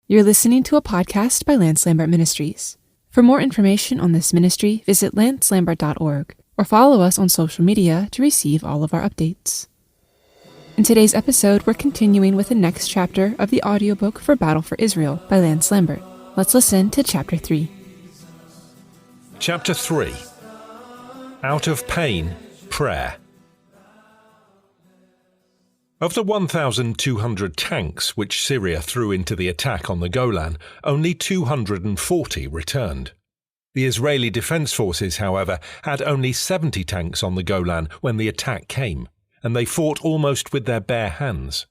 You're listening to a podcast by Lambert Ministries. For more information on this ministry, visit lancelambert.org or follow us on social media to receive all of our updates. In today's episode, we're continuing with the next chapter of the audiobook for Battle for Israel by Lance Lambert. Let's listen to Chapter 3. Chapter 3. Out of Pain, Prayer. Of the 1,200 tanks which Syria threw into the attack on the Golan, only 240 returned. The Israeli Defense Forces, however, had only 70 tanks on the Golan when the attack came, and they fought almost with their bare hands.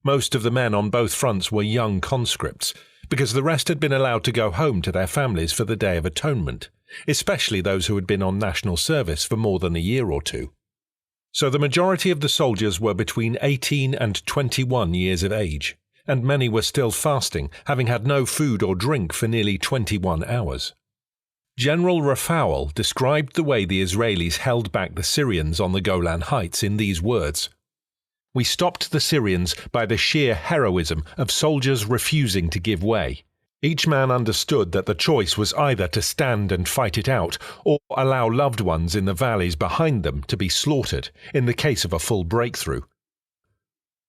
Most of the men on both fronts were young conscripts, because the rest had been allowed to go home to their families for the Day of Atonement, especially those who had been on national service for more than a year or two. So the majority of the soldiers were between 18 and 21 years of age, and many were still fasting, having had no food or drink for nearly 21 hours. General Howells described the way the Israelis held back the Syrians on the Golan Heights in these words: "We stopped the Syrians by the sheer heroism of soldiers refusing to give way. Each man understood that the choice was either to stand and fight it out or allow loved ones in the valleys behind them to be slaughtered in the case of a full breakthrough."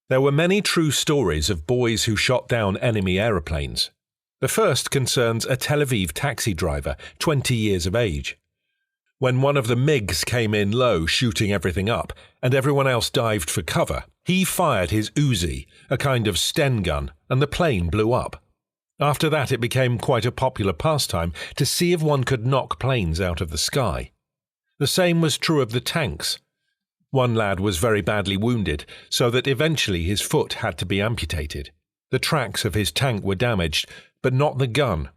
There were many true stories of boys who shot down enemy aeroplanes. The first concerns a Tel Aviv taxi driver, 20 years of age. When one of the MiGs came in low shooting everything up and everyone else dived for cover, he fired his Uzi, a kind of Sten gun, and the plane blew up. After that, it became quite a popular pastime to see if one could knock planes out of the sky. The same was true of the tanks. One lad was very badly wounded, so that eventually his foot had to be amputated. The tracks of his tank were damaged, but not the gun.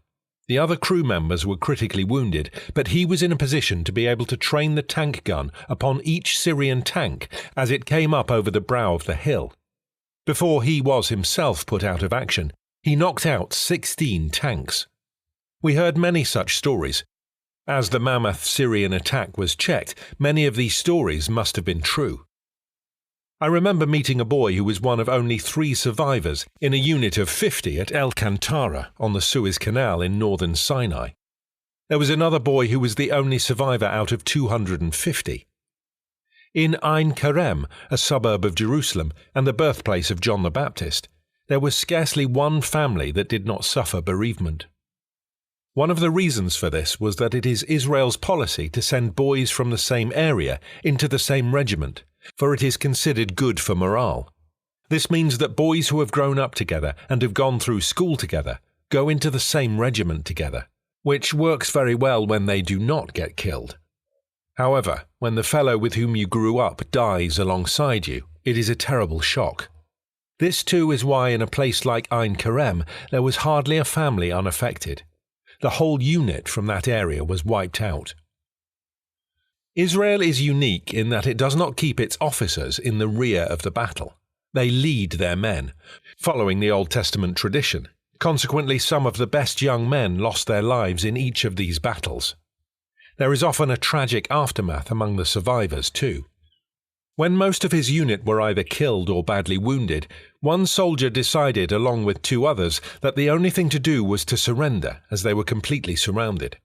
The other crew members were critically wounded, but he was in a position to be able to train the tank gun upon each Syrian tank as it came up over the brow of the hill. Before he was himself put out of action, he knocked out 16 tanks. We heard many such stories. As the mammoth Syrian attack was checked, many of these stories must have been true. I remember meeting a boy who was one of only 3 survivors in a unit of 50 at El Kantara on the Suez Canal in northern Sinai. There was another boy who was the only survivor out of 250. In Ein Kerem, a suburb of Jerusalem and the birthplace of John the Baptist, there was scarcely one family that did not suffer bereavement. One of the reasons for this was that it is Israel's policy to send boys from the same area into the same regiment, for it is considered good for morale. This means that boys who have grown up together and have gone through school together go into the same regiment together, which works very well when they do not get killed. However, when the fellow with whom you grew up dies alongside you, it is a terrible shock. This too is why in a place like Ein Kerem there was hardly a family unaffected. The whole unit from that area was wiped out. Israel is unique in that it does not keep its officers in the rear of the battle. They lead their men, following the Old Testament tradition. Consequently, some of the best young men lost their lives in each of these battles. There is often a tragic aftermath among the survivors too. When most of his unit were either killed or badly wounded, one soldier decided along with 2 others that the only thing to do was to surrender, as they were completely surrounded.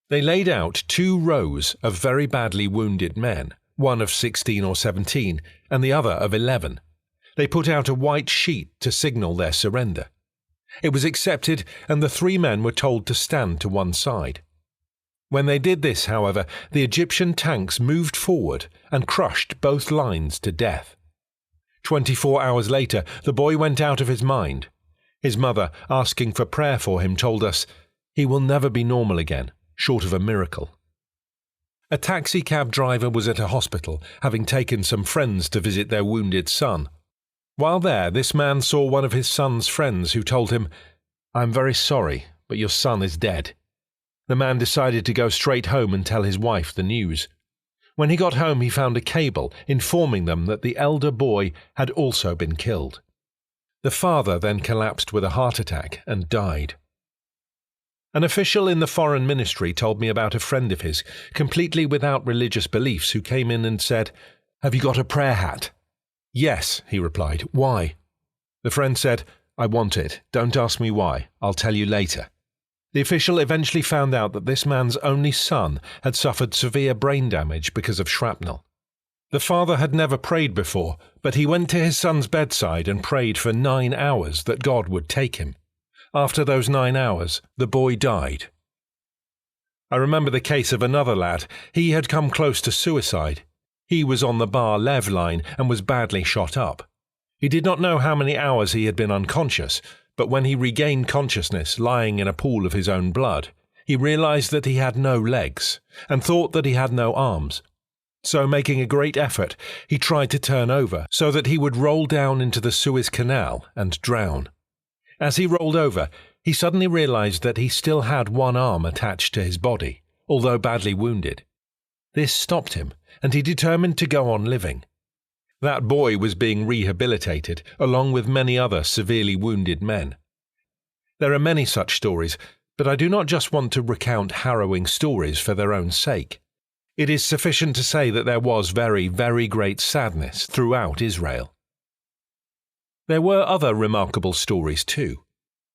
They laid out 2 rows of very badly wounded men, one of 16 or 17 and the other of 11. They put out a white sheet to signal their surrender. It was accepted and the 3 men were told to stand to one side. When they did this, however, the Egyptian tanks moved forward and crushed both lines to death. 24 hours later, the boy went out of his mind. His mother, asking for prayer for him, told us, "He will never be normal again, short of a miracle." A taxi cab driver was at a hospital, having taken some friends to visit their wounded son. While there, this man saw one of his son's friends who told him, "I'm very sorry, but your son is dead." The man decided to go straight home and tell his wife the news. When he got home, he found a cable informing them that the elder boy had also been killed. The father then collapsed with a heart attack and died. An official in the foreign ministry told me about a friend of his, completely without religious beliefs, who came in and said, "Have you got a prayer hat?" "Yes," he replied. "Why?" The friend said, I want it. Don't ask me why. I'll tell you later." The official eventually found out that this man's only son had suffered severe brain damage because of shrapnel. The father had never prayed before, but he went to his son's bedside and prayed for 9 hours that God would take him. After those 9 hours, the boy died. I remember the case of another lad. He had come close to suicide. He was on the Bar-Lev line and was badly shot up. He did not know how many hours he had been unconscious, but when he regained consciousness lying in a pool of his own blood, he realized that he had no legs and thought that he had no arms. So, making a great effort, he tried to turn over so that he would roll down into the Suez Canal and drown. As he rolled over, he suddenly realized that he still had one arm attached to his body, although badly wounded. This stopped him, and he determined to go on living. That boy was being rehabilitated, along with many other severely wounded men. There are many such stories, but I do not just want to recount harrowing stories for their own sake. It is sufficient to say that there was very, very great sadness throughout Israel. There were other remarkable stories too.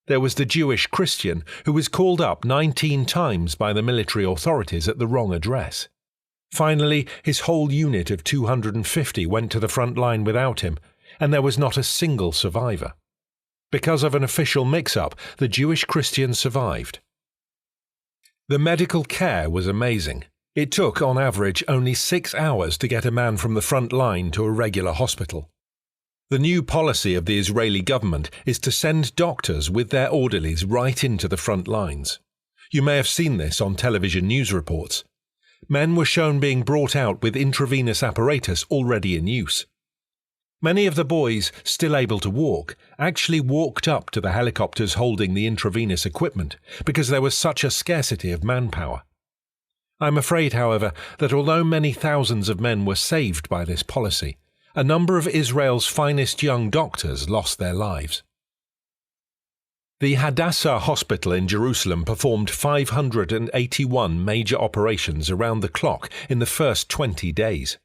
There was the Jewish Christian who was called up 19 times by the military authorities at the wrong address. Finally, his whole unit of 250 went to the front line without him, and there was not a single survivor. Because of an official mix-up, the Jewish Christian survived. The medical care was amazing. It took, on average, only 6 hours to get a man from the front line to a regular hospital. The new policy of the Israeli government is to send doctors with their orderlies right into the front lines. You may have seen this on television news reports. Men were shown being brought out with intravenous apparatus already in use. Many of the boys, still able to walk, actually walked up to the helicopters holding the intravenous equipment because there was such a scarcity of manpower. I'm afraid, however, that although many thousands of men were saved by this policy, a number of Israel's finest young doctors lost their lives. The Hadassah Hospital in Jerusalem performed 581 major operations around the clock in the first 20 days.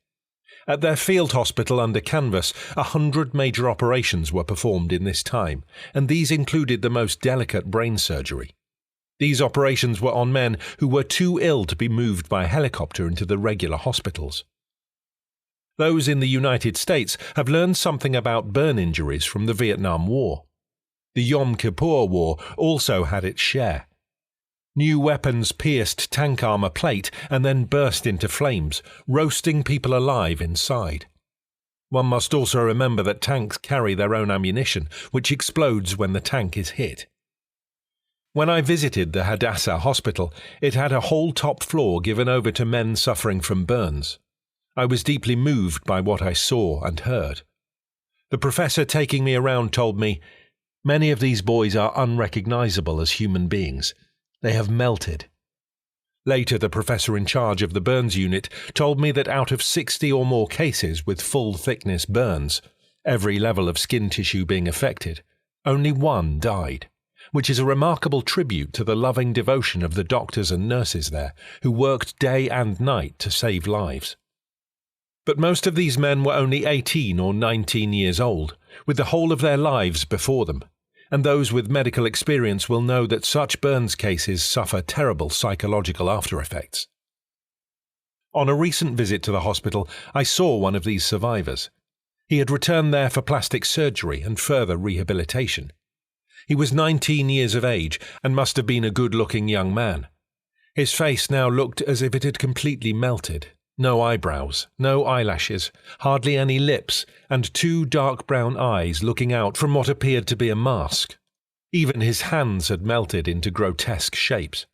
At their field hospital under canvas, 100 major operations were performed in this time, and these included the most delicate brain surgery. These operations were on men who were too ill to be moved by helicopter into the regular hospitals. Those in the United States have learned something about burn injuries from the Vietnam War. The Yom Kippur War also had its share. New weapons pierced tank armor plate and then burst into flames, roasting people alive inside. One must also remember that tanks carry their own ammunition, which explodes when the tank is hit. When I visited the Hadassah Hospital, it had a whole top floor given over to men suffering from burns. I was deeply moved by what I saw and heard. The professor taking me around told me, "Many of these boys are unrecognizable as human beings. They have melted." Later, the professor in charge of the burns unit told me that out of 60 or more cases with full-thickness burns, every level of skin tissue being affected, only one died, which is a remarkable tribute to the loving devotion of the doctors and nurses there, who worked day and night to save lives. But most of these men were only 18 or 19 years old, with the whole of their lives before them, and those with medical experience will know that such burns cases suffer terrible psychological after-effects. On a recent visit to the hospital, I saw one of these survivors. He had returned there for plastic surgery and further rehabilitation. He was 19 years of age and must have been a good-looking young man. His face now looked as if it had completely melted. No eyebrows, no eyelashes, hardly any lips, and 2 dark brown eyes looking out from what appeared to be a mask. Even his hands had melted into grotesque shapes.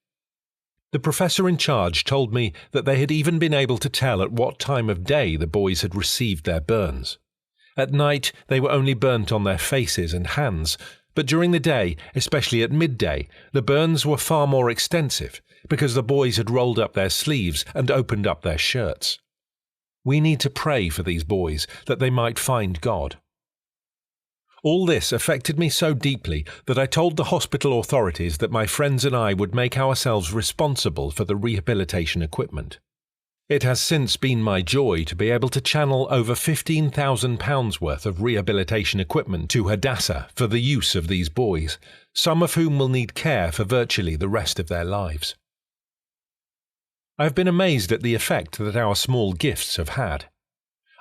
The professor in charge told me that they had even been able to tell at what time of day the boys had received their burns. At night, they were only burnt on their faces and hands, but during the day, especially at midday, the burns were far more extensive, because the boys had rolled up their sleeves and opened up their shirts. We need to pray for these boys, that they might find God. All this affected me so deeply that I told the hospital authorities that my friends and I would make ourselves responsible for the rehabilitation equipment. It has since been my joy to be able to channel over £15,000 worth of rehabilitation equipment to Hadassah for the use of these boys, some of whom will need care for virtually the rest of their lives. I have been amazed at the effect that our small gifts have had.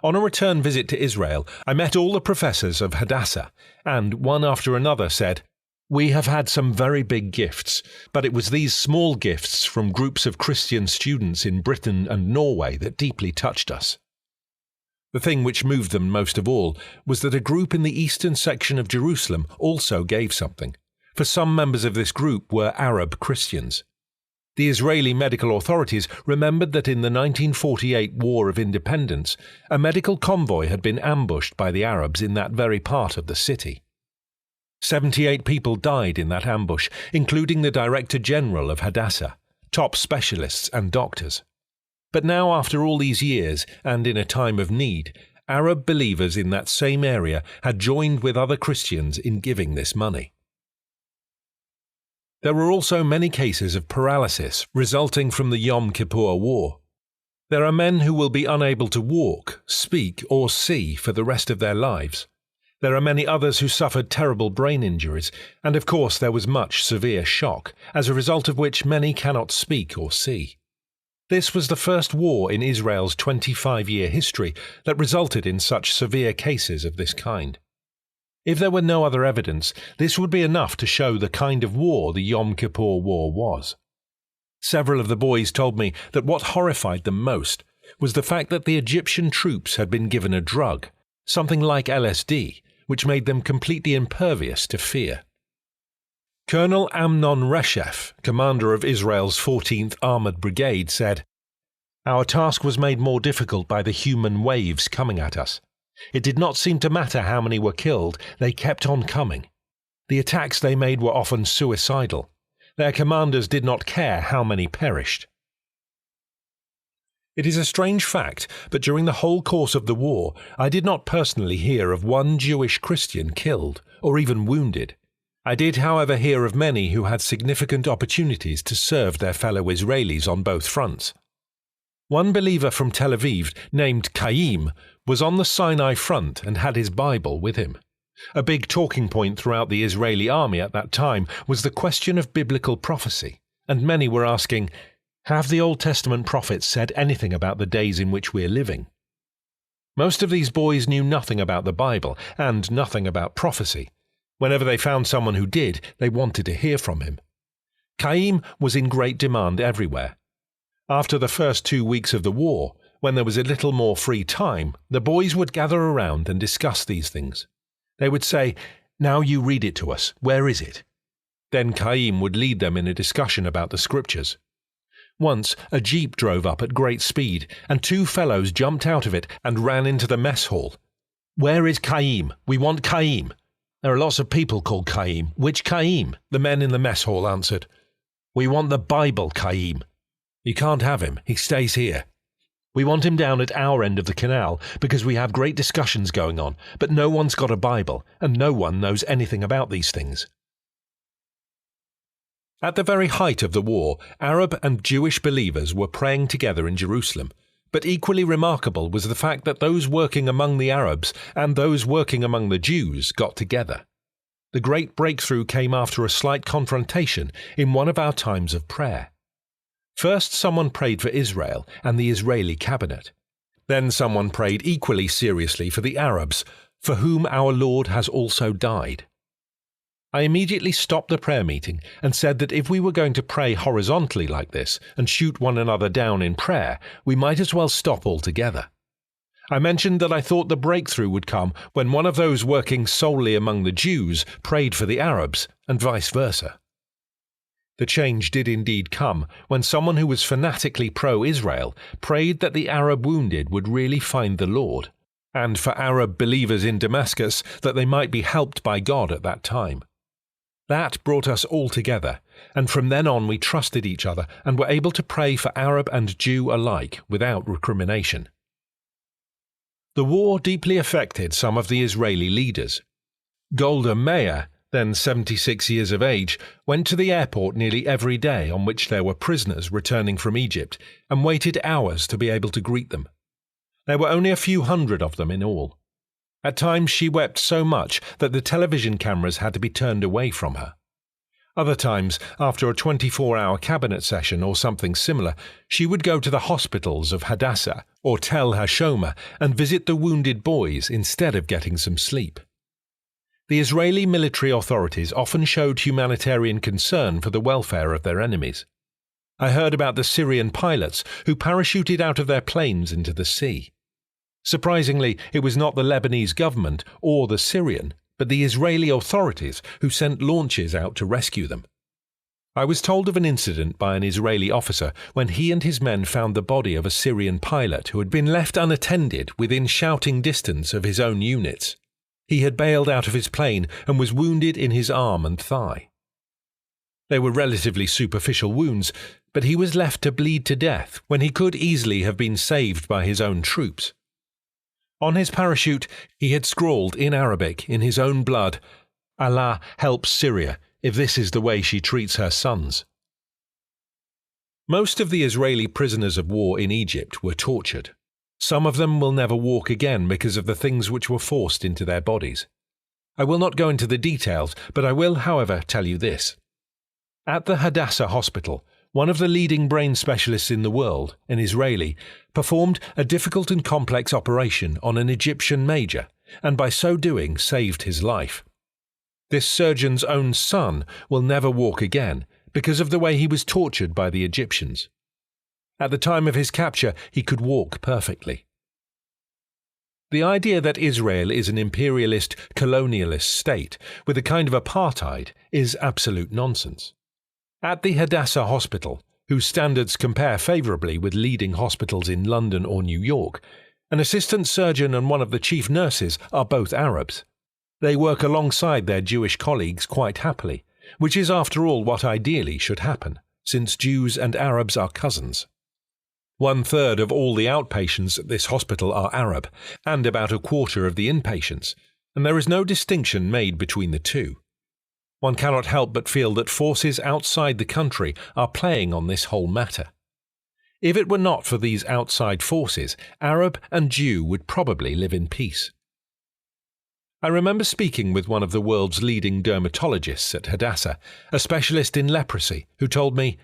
On a return visit to Israel, I met all the professors of Hadassah, and one after another said, "We have had some very big gifts, but it was these small gifts from groups of Christian students in Britain and Norway that deeply touched us." The thing which moved them most of all was that a group in the eastern section of Jerusalem also gave something, for some members of this group were Arab Christians. The Israeli medical authorities remembered that in the 1948 War of Independence, a medical convoy had been ambushed by the Arabs in that very part of the city. 78 people died in that ambush, including the Director General of Hadassah, top specialists and doctors. But now, after all these years, and in a time of need, Arab believers in that same area had joined with other Christians in giving this money. There were also many cases of paralysis resulting from the Yom Kippur War. There are men who will be unable to walk, speak, or see for the rest of their lives. There are many others who suffered terrible brain injuries, and of course there was much severe shock, as a result of which many cannot speak or see. This was the first war in Israel's 25-year history that resulted in such severe cases of this kind. If there were no other evidence, this would be enough to show the kind of war the Yom Kippur War was. Several of the boys told me that what horrified them most was the fact that the Egyptian troops had been given a drug, something like LSD, which made them completely impervious to fear. Colonel Amnon Reshef, commander of Israel's 14th Armoured Brigade, said, "Our task was made more difficult by the human waves coming at us. It did not seem to matter how many were killed, they kept on coming. The attacks they made were often suicidal. Their commanders did not care how many perished." It is a strange fact, but during the whole course of the war, I did not personally hear of one Jewish Christian killed, or even wounded. I did, however, hear of many who had significant opportunities to serve their fellow Israelis on both fronts. One believer from Tel Aviv, named Chaim, was on the Sinai front and had his Bible with him. A big talking point throughout the Israeli army at that time was the question of biblical prophecy, and many were asking, "Have the Old Testament prophets said anything about the days in which we are living?" Most of these boys knew nothing about the Bible and nothing about prophecy. Whenever they found someone who did, they wanted to hear from him. Chaim was in great demand everywhere. After the first 2 weeks of the war, when there was a little more free time, the boys would gather around and discuss these things. They would say, "Now you read it to us. Where is it?" Then Chaim would lead them in a discussion about the scriptures. Once, a jeep drove up at great speed, and 2 fellows jumped out of it and ran into the mess hall. "Where is Chaim? We want Chaim." "There are lots of people called Chaim. Which Chaim?" the men in the mess hall answered. "We want the Bible Chaim." "You can't have him. He stays here." "We want him down at our end of the canal because we have great discussions going on, but no one's got a Bible and no one knows anything about these things." At the very height of the war, Arab and Jewish believers were praying together in Jerusalem, but equally remarkable was the fact that those working among the Arabs and those working among the Jews got together. The great breakthrough came after a slight confrontation in one of our times of prayer. First, someone prayed for Israel and the Israeli cabinet. Then someone prayed equally seriously for the Arabs, for whom our Lord has also died. I immediately stopped the prayer meeting and said that if we were going to pray horizontally like this and shoot one another down in prayer, we might as well stop altogether. I mentioned that I thought the breakthrough would come when one of those working solely among the Jews prayed for the Arabs, and vice versa. The change did indeed come when someone who was fanatically pro-Israel prayed that the Arab wounded would really find the Lord, and for Arab believers in Damascus that they might be helped by God at that time. That brought us all together, and from then on we trusted each other and were able to pray for Arab and Jew alike without recrimination. The war deeply affected some of the Israeli leaders. Golda Meir, then 76 years of age, went to the airport nearly every day on which there were prisoners returning from Egypt and waited hours to be able to greet them. There were only a few hundred of them in all. At times she wept so much that the television cameras had to be turned away from her. Other times, after a 24-hour cabinet session or something similar, she would go to the hospitals of Hadassah or Tel Hashoma and visit the wounded boys instead of getting some sleep. The Israeli military authorities often showed humanitarian concern for the welfare of their enemies. I heard about the Syrian pilots who parachuted out of their planes into the sea. Surprisingly, it was not the Lebanese government or the Syrian, but the Israeli authorities who sent launches out to rescue them. I was told of an incident by an Israeli officer when he and his men found the body of a Syrian pilot who had been left unattended within shouting distance of his own units. He had bailed out of his plane and was wounded in his arm and thigh. They were relatively superficial wounds, but he was left to bleed to death when he could easily have been saved by his own troops. On his parachute, he had scrawled in Arabic in his own blood, "Allah help Syria if this is the way she treats her sons." Most of the Israeli prisoners of war in Egypt were tortured. Some of them will never walk again because of the things which were forced into their bodies. I will not go into the details, but I will, however, tell you this. At the Hadassah hospital, one of the leading brain specialists in the world, an Israeli, performed a difficult and complex operation on an Egyptian major, and by so doing saved his life. This surgeon's own son will never walk again because of the way he was tortured by the Egyptians. At the time of his capture, he could walk perfectly. The idea that Israel is an imperialist, colonialist state with a kind of apartheid is absolute nonsense. At the Hadassah Hospital, whose standards compare favourably with leading hospitals in London or New York, an assistant surgeon and one of the chief nurses are both Arabs. They work alongside their Jewish colleagues quite happily, which is after all what ideally should happen, since Jews and Arabs are cousins. 1/3 of all the outpatients at this hospital are Arab, and about 1/4 of the inpatients, and there is no distinction made between the two. One cannot help but feel that forces outside the country are playing on this whole matter. If it were not for these outside forces, Arab and Jew would probably live in peace. I remember speaking with one of the world's leading dermatologists at Hadassah, a specialist in leprosy, who told me,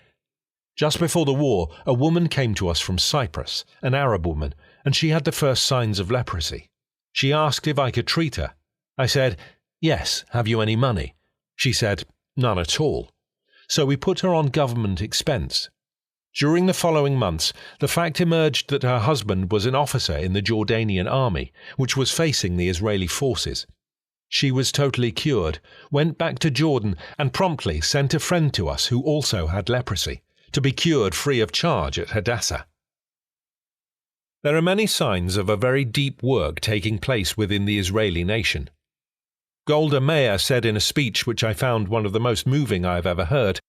"Just before the war, a woman came to us from Cyprus, an Arab woman, and she had the first signs of leprosy. She asked if I could treat her. I said, 'Yes, have you any money?' She said, 'None at all.' So we put her on government expense. During the following months, the fact emerged that her husband was an officer in the Jordanian army, which was facing the Israeli forces. She was totally cured, went back to Jordan, and promptly sent a friend to us who also had leprosy, to be cured free of charge at Hadassah." There are many signs of a very deep work taking place within the Israeli nation. Golda Meir said in a speech which I found one of the most moving I have ever heard,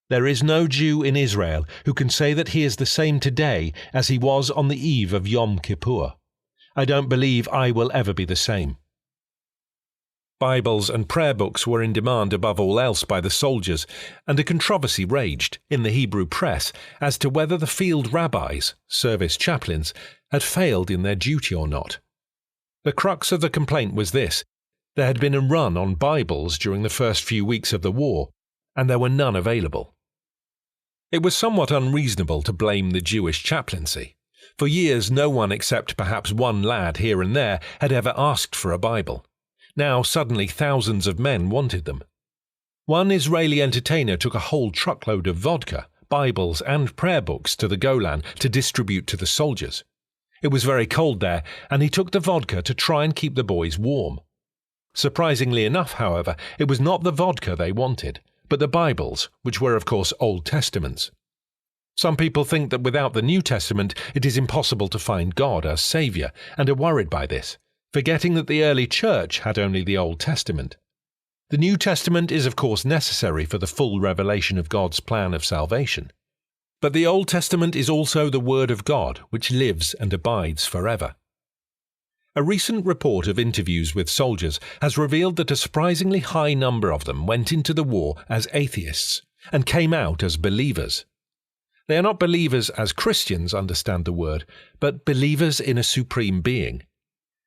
"There is no Jew in Israel who can say that he is the same today as he was on the eve of Yom Kippur. I don't believe I will ever be the same." Bibles and prayer books were in demand above all else by the soldiers, and a controversy raged in the Hebrew press as to whether the field rabbis, service chaplains, had failed in their duty or not. The crux of the complaint was this: there had been a run on Bibles during the first few weeks of the war, and there were none available. It was somewhat unreasonable to blame the Jewish chaplaincy. For years no one except perhaps one lad here and there had ever asked for a Bible. Now suddenly thousands of men wanted them. One Israeli entertainer took a whole truckload of vodka, Bibles and prayer books to the Golan to distribute to the soldiers. It was very cold there, and he took the vodka to try and keep the boys warm. Surprisingly enough, however, it was not the vodka they wanted, but the Bibles, which were of course Old Testaments. Some people think that without the New Testament it is impossible to find God as Saviour, and are worried by this, forgetting that the early church had only the Old Testament. The New Testament is of course necessary for the full revelation of God's plan of salvation. But the Old Testament is also the Word of God, which lives and abides forever. A recent report of interviews with soldiers has revealed that a surprisingly high number of them went into the war as atheists and came out as believers. They are not believers as Christians understand the word, but believers in a supreme being.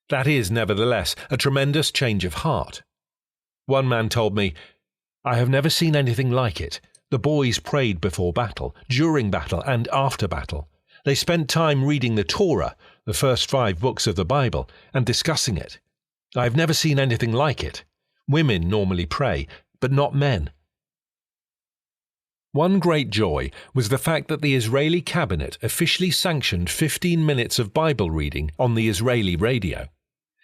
That is, nevertheless, a tremendous change of heart. One man told me, "I have never seen anything like it. The boys prayed before battle, during battle, and after battle. They spent time reading the Torah, the first 5 books of the Bible, and discussing it. I have never seen anything like it. Women normally pray, but not men." One great joy was the fact that the Israeli cabinet officially sanctioned 15 minutes of Bible reading on the Israeli radio.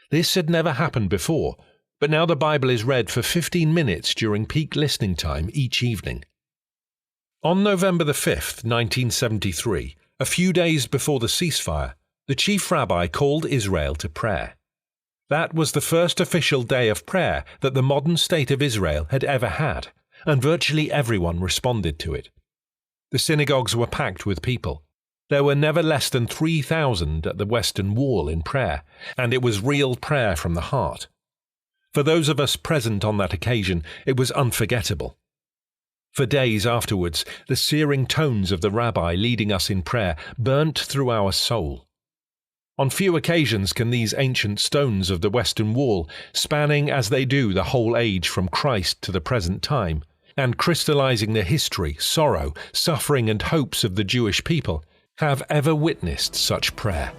This had never happened before, but now the Bible is read for 15 minutes during peak listening time each evening. On November the 5th, 1973, a few days before the ceasefire, the chief rabbi called Israel to prayer. That was the first official day of prayer that the modern state of Israel had ever had, and virtually everyone responded to it. The synagogues were packed with people. There were never less than 3,000 at the Western Wall in prayer, and it was real prayer from the heart. For those of us present on that occasion, it was unforgettable. For days afterwards, the searing tones of the rabbi leading us in prayer burnt through our soul. On few occasions can these ancient stones of the Western Wall, spanning as they do the whole age from Christ to the present time, and crystallizing the history, sorrow, suffering and hopes of the Jewish people, have ever witnessed such prayer.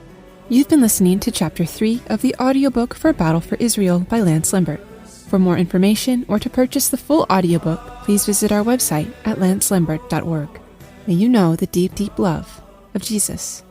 You've been listening to Chapter 3 of the audiobook for Battle for Israel by Lambert. For more information or to purchase the full audiobook, please visit our website at lancelambert.org. May you know the deep, deep love of Jesus.